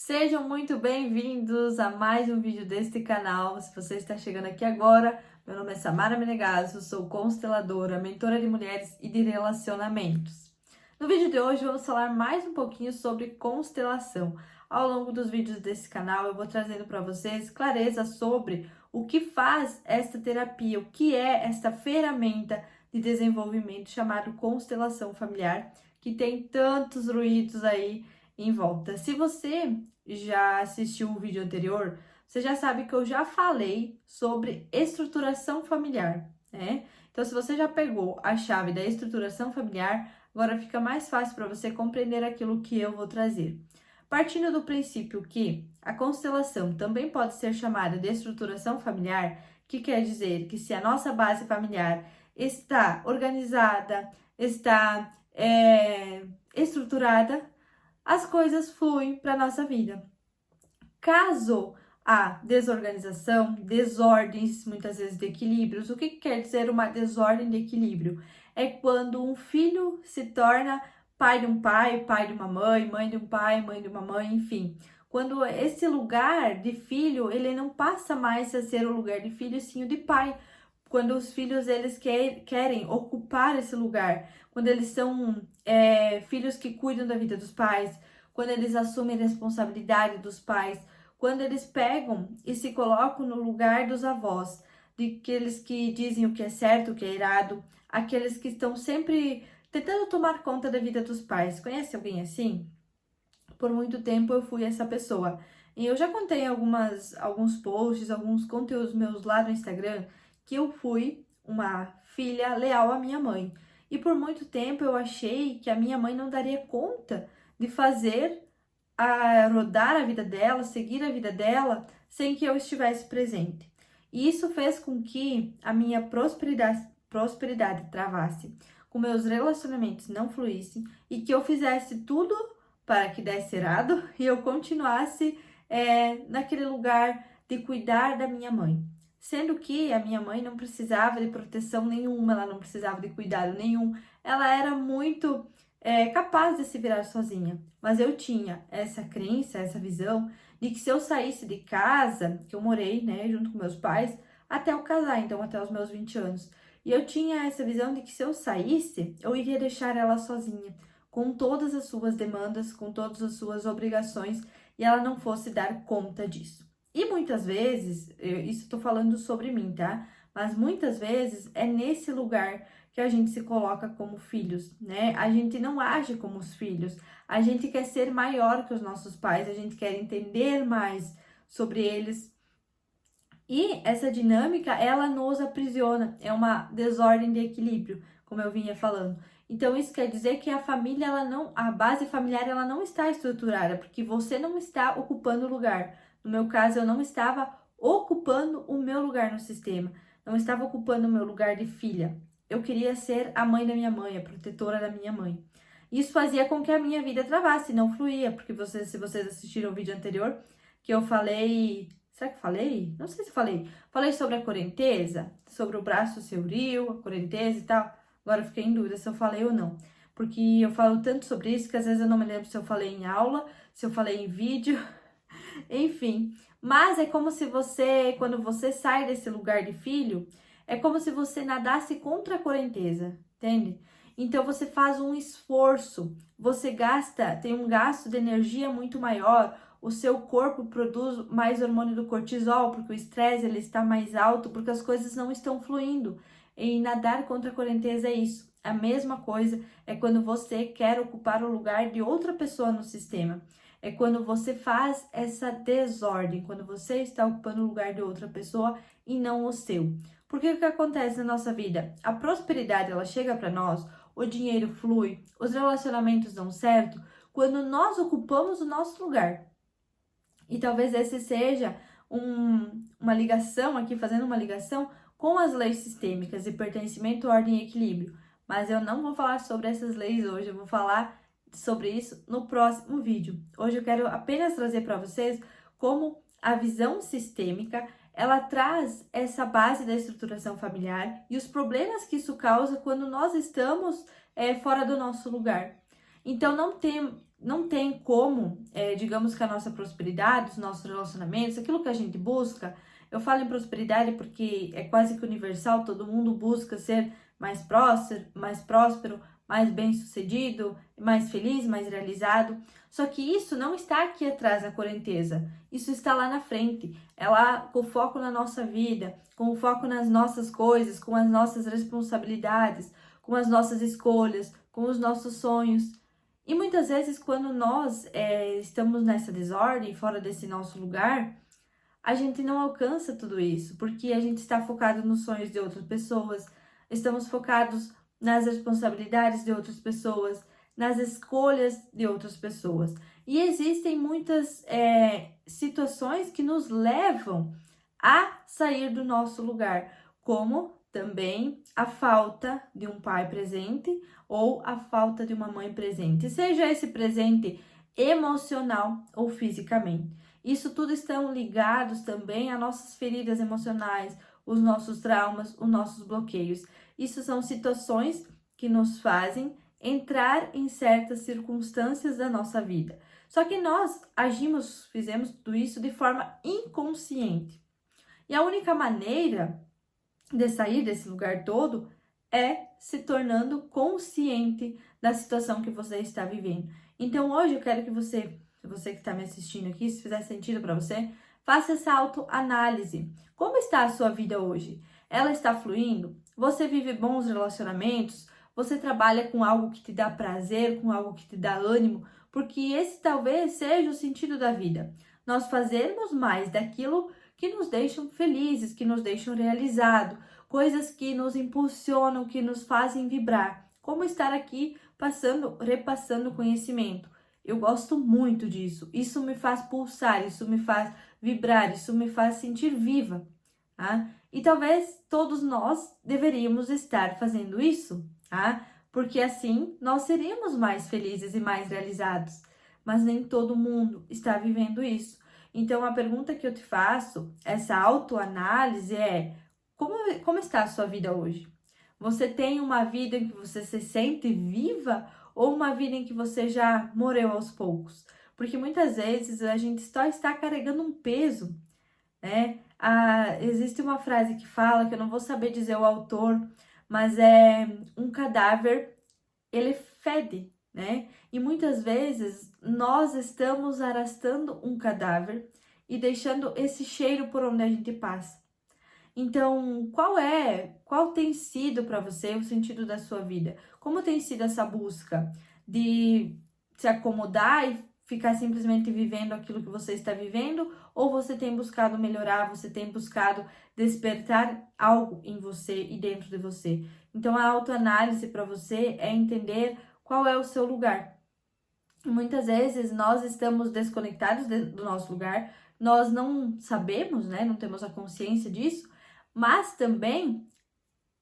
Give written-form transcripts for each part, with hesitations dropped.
Sejam muito bem-vindos a mais um vídeo deste canal. Se você está chegando aqui agora, meu nome é Samara Menegasso, sou consteladora, mentora de mulheres e de relacionamentos. No vídeo de hoje vamos falar mais um pouquinho sobre constelação. Ao longo dos vídeos desse canal eu vou trazendo para vocês clareza sobre o que faz esta terapia, o que é esta ferramenta de desenvolvimento chamado constelação familiar, que tem tantos ruídos aí em volta. Se você já assistiu o vídeo anterior, você já sabe que eu já falei sobre estruturação familiar, né? Então, se você já pegou a chave da estruturação familiar, agora fica mais fácil para você compreender aquilo que eu vou trazer. Partindo do princípio que a constelação também pode ser chamada de estruturação familiar, que quer dizer que se a nossa base familiar está organizada, está estruturada, as coisas fluem para nossa vida. Caso há desorganização, desordens, muitas vezes de equilíbrios, o que quer dizer uma desordem de equilíbrio? É quando um filho se torna pai de um pai, pai de uma mãe, mãe de um pai, mãe de uma mãe, enfim. Quando esse lugar de filho, ele não passa mais a ser o lugar de filho, sim o de pai. Quando os filhos, eles querem ocupar esse lugar. Quando eles são filhos que cuidam da vida dos pais, quando eles assumem a responsabilidade dos pais, quando eles pegam e se colocam no lugar dos avós, daqueles que dizem o que é certo, o que é errado, aqueles que estão sempre tentando tomar conta da vida dos pais. Conhece alguém assim? Por muito tempo eu fui essa pessoa. E eu já contei alguns posts, alguns conteúdos meus lá no Instagram, que eu fui uma filha leal à minha mãe. E por muito tempo eu achei que a minha mãe não daria conta de fazer rodar a vida dela, seguir a vida dela, sem que eu estivesse presente. E isso fez com que a minha prosperidade travasse, com meus relacionamentos não fluíssem e que eu fizesse tudo para que desse errado e eu continuasse naquele lugar de cuidar da minha mãe. Sendo que a minha mãe não precisava de proteção nenhuma, ela não precisava de cuidado nenhum, ela era muito capaz de se virar sozinha. Mas eu tinha essa crença, essa visão de que se eu saísse de casa, que eu morei, né, junto com meus pais, até eu casar, então até os meus 20 anos. E eu tinha essa visão de que se eu saísse, eu iria deixar ela sozinha, com todas as suas demandas, com todas as suas obrigações, e ela não fosse dar conta disso. E muitas vezes, isso estou falando sobre mim, tá? Mas muitas vezes é nesse lugar que a gente se coloca como filhos, né? A gente não age como os filhos, a gente quer ser maior que os nossos pais, a gente quer entender mais sobre eles. E essa dinâmica, ela nos aprisiona, é uma desordem de equilíbrio, como eu vinha falando. Então isso quer dizer que a família, a base familiar, ela não está estruturada, porque você não está ocupando o lugar. No meu caso, eu não estava ocupando o meu lugar no sistema, não estava ocupando o meu lugar de filha. Eu queria ser a mãe da minha mãe, a protetora da minha mãe. Isso fazia com que a minha vida travasse, não fluía, porque se vocês assistiram o vídeo anterior, que eu falei. Será que falei? Não sei se falei. Falei sobre a correnteza, sobre o braço senhoril, a correnteza e tal. Agora eu fiquei em dúvida se eu falei ou não. Porque eu falo tanto sobre isso que às vezes eu não me lembro se eu falei em aula, se eu falei em vídeo, enfim. Mas é como se você, quando você sai desse lugar de filho, é como se você nadasse contra a correnteza, entende? Então você faz um esforço, você tem um gasto de energia muito maior, o seu corpo produz mais hormônio do cortisol, porque o estresse ele está mais alto, porque as coisas não estão fluindo. E nadar contra a correnteza é isso. A mesma coisa é quando você quer ocupar o lugar de outra pessoa no sistema. É quando você faz essa desordem, quando você está ocupando o lugar de outra pessoa e não o seu. Porque o que acontece na nossa vida? A prosperidade, ela chega para nós, o dinheiro flui, os relacionamentos dão certo, quando nós ocupamos o nosso lugar. E talvez esse seja uma ligação aqui, fazendo uma ligação com as leis sistêmicas de pertencimento, ordem e equilíbrio. Mas eu não vou falar sobre essas leis hoje, eu vou falar sobre isso no próximo vídeo. Hoje eu quero apenas trazer para vocês como a visão sistêmica, ela traz essa base da estruturação familiar e os problemas que isso causa quando nós estamos fora do nosso lugar. Então não tem como, digamos que a nossa prosperidade, os nossos relacionamentos, aquilo que a gente busca, eu falo em prosperidade porque é quase que universal, todo mundo busca ser mais próspero, mais bem-sucedido, mais feliz, mais realizado. Só que isso não está aqui atrás na correnteza, isso está lá na frente. É lá com foco na nossa vida, com foco nas nossas coisas, com as nossas responsabilidades, com as nossas escolhas, com os nossos sonhos. E muitas vezes, quando nós estamos nessa desordem, fora desse nosso lugar, a gente não alcança tudo isso, porque a gente está focado nos sonhos de outras pessoas, estamos focados nas responsabilidades de outras pessoas, nas escolhas de outras pessoas. E existem muitas situações que nos levam a sair do nosso lugar, como também a falta de um pai presente ou a falta de uma mãe presente, seja esse presente emocional ou fisicamente. Isso tudo estão ligados também a nossas feridas emocionais, os nossos traumas, os nossos bloqueios. Isso são situações que nos fazem entrar em certas circunstâncias da nossa vida. Só que nós fizemos tudo isso de forma inconsciente. E a única maneira de sair desse lugar todo é se tornando consciente da situação que você está vivendo. Então hoje eu quero que você que está me assistindo aqui, se fizer sentido para você, faça essa autoanálise. Como está a sua vida hoje? Ela está fluindo? Você vive bons relacionamentos? Você trabalha com algo que te dá prazer, com algo que te dá ânimo? Porque esse talvez seja o sentido da vida. Nós fazermos mais daquilo que nos deixam felizes, que nos deixam realizados, coisas que nos impulsionam, que nos fazem vibrar. Como estar aqui repassando conhecimento. Eu gosto muito disso. Isso me faz pulsar, isso me faz vibrar, isso me faz sentir viva. Tá? E talvez todos nós deveríamos estar fazendo isso, tá? Porque assim nós seríamos mais felizes e mais realizados. Mas nem todo mundo está vivendo isso. Então a pergunta que eu te faço, essa autoanálise é: como está a sua vida hoje? Você tem uma vida em que você se sente viva ou uma vida em que você já morreu aos poucos? Porque muitas vezes a gente só está carregando um peso, né? Existe uma frase que fala, que eu não vou saber dizer o autor, mas é um cadáver, ele fede, né? E muitas vezes nós estamos arrastando um cadáver e deixando esse cheiro por onde a gente passa. Então, qual tem sido para você o sentido da sua vida? Como tem sido essa busca de se acomodar e ficar simplesmente vivendo aquilo que você está vivendo? Ou você tem buscado melhorar, você tem buscado despertar algo em você e dentro de você? Então, a autoanálise para você é entender qual é o seu lugar. Muitas vezes nós estamos desconectados do nosso lugar, nós não sabemos, né? Não temos a consciência disso, mas também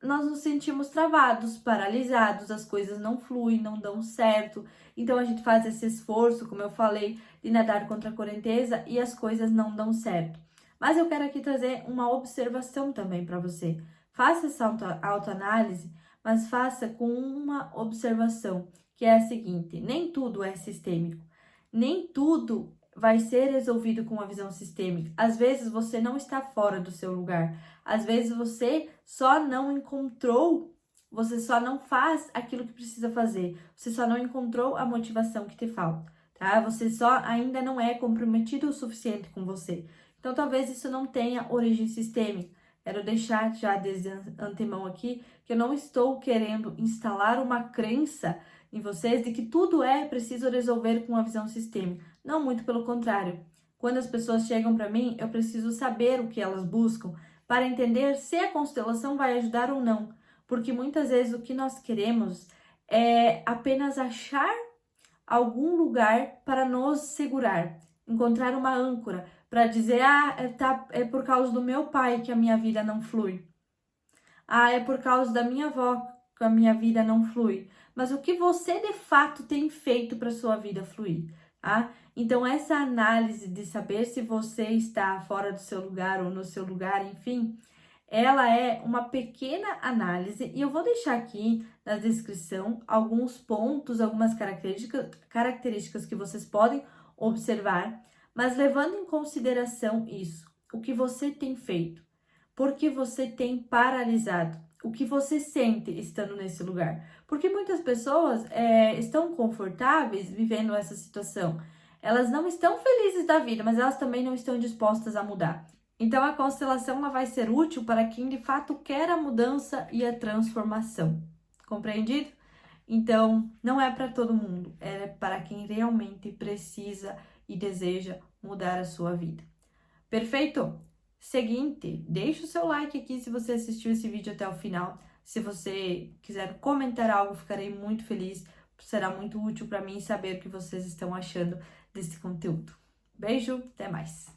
nós nos sentimos travados, paralisados, as coisas não fluem, não dão certo. Então a gente faz esse esforço, como eu falei, de nadar contra a correnteza e as coisas não dão certo. Mas eu quero aqui trazer uma observação também para você. Faça essa autoanálise, mas faça com uma observação, que é a seguinte: nem tudo é sistêmico, nem tudo vai ser resolvido com uma visão sistêmica. Às vezes você não está fora do seu lugar. Às vezes você só não encontrou, você só não faz aquilo que precisa fazer. Você só não encontrou a motivação que te falta, tá? Você só ainda não é comprometido o suficiente com você. Então talvez isso não tenha origem sistêmica. Quero deixar já desde antemão aqui que eu não estou querendo instalar uma crença em vocês de que tudo é preciso resolver com a visão sistêmica. Não, muito pelo contrário. Quando as pessoas chegam para mim, eu preciso saber o que elas buscam para entender se a constelação vai ajudar ou não. Porque muitas vezes o que nós queremos é apenas achar algum lugar para nos segurar, encontrar uma âncora para dizer: é por causa do meu pai que a minha vida não flui. É por causa da minha avó que a minha vida não flui. Mas o que você de fato tem feito para sua vida fluir, tá? Então essa análise de saber se você está fora do seu lugar ou no seu lugar, enfim, ela é uma pequena análise e eu vou deixar aqui na descrição alguns pontos, algumas características que vocês podem observar, mas levando em consideração isso, o que você tem feito, por que você tem paralisado, o que você sente estando nesse lugar. Porque muitas pessoas estão confortáveis vivendo essa situação. Elas não estão felizes da vida, mas elas também não estão dispostas a mudar. Então, a constelação ela vai ser útil para quem de fato quer a mudança e a transformação. Compreendido? Então, não é para todo mundo, é para quem realmente precisa e deseja mudar a sua vida. Perfeito? Seguinte, deixa o seu like aqui se você assistiu esse vídeo até o final. Se você quiser comentar algo, ficarei muito feliz. Será muito útil para mim saber o que vocês estão achando desse conteúdo. Beijo, até mais!